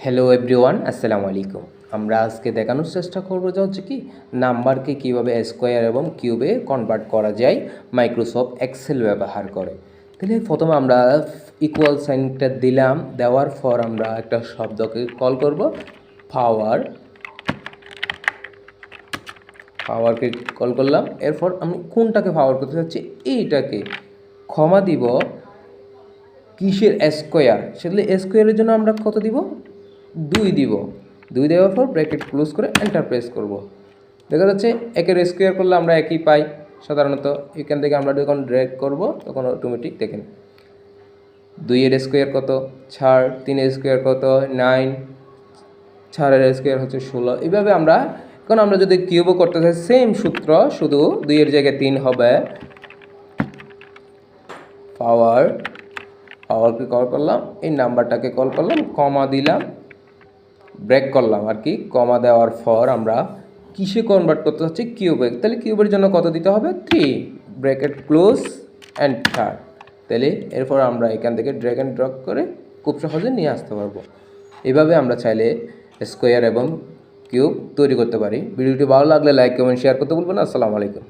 Hello everyone, আসসালামু আলাইকুম। আমরা আজকে দেখানোর চেষ্টা করব যে হচ্ছে কি নাম্বারকে কীভাবে স্কোয়ার এবং কিউবে কনভার্ট করা যায় মাইক্রোসফট এক্সেল ব্যবহার করে। তাহলে প্রথমে আমরা ইকুয়াল সাইনটা দিলাম, দেওয়ার পর আমরা একটা শব্দকে কল করব পাওয়ার। পাওয়ারকে কল করলাম, এরপর আমি কোনটাকে পাওয়ার করতে চাচ্ছি, এইটাকে ক্ষমা দিব কিসের স্কোয়ার, সেগুলো স্কোয়ারের জন্য আমরা কত দিব, 2 দিব। 2 দেওয়ার পর ব্র্যাকেট ক্লোজ করে এন্টার প্রেস করব। দেখা যাচ্ছে একের স্কোয়ার করলে আমরা একই পাই সাধারণত। এখান থেকে আমরা যখন ড্র্যাগ করব তখন অটোমেটিক দেখেন 2 এর স্কোয়ার কত 4, 3 এর স্কোয়ার কত 9, 4 এর স্কোয়ার হচ্ছে 16। এইভাবে আমরা এখন আমরা যদি কিউবও করতে চাই সেম সূত্র, শুধু 2 এর জায়গায় 3 হবে। পাওয়ারকে কল করলাম, এই নাম্বারটাকে কল করলাম, কমা দিলাম, ব্রেক করলাম আর কি। কমা দেওয়ার পর আমরা কিসে কনভার্ট করতে হচ্ছে, কিউবে। তাহলে কিউবের জন্য কত দিতে হবে, 3, ব্র্যাকেট ক্লোজ এন্টার। তাহলে এরপর আমরা এখান থেকে ড্র্যাগ অ্যান্ড ড্রপ করে খুব সহজে নিয়ে আসতে পারবো। এভাবে আমরা চাইলে স্কোয়ার এবং কিউব তৈরি করতে পারি। ভিডিওটি ভালো লাগলে লাইক কমেন্ট শেয়ার করতে ভুলবেন না। আসসালামু আলাইকুম।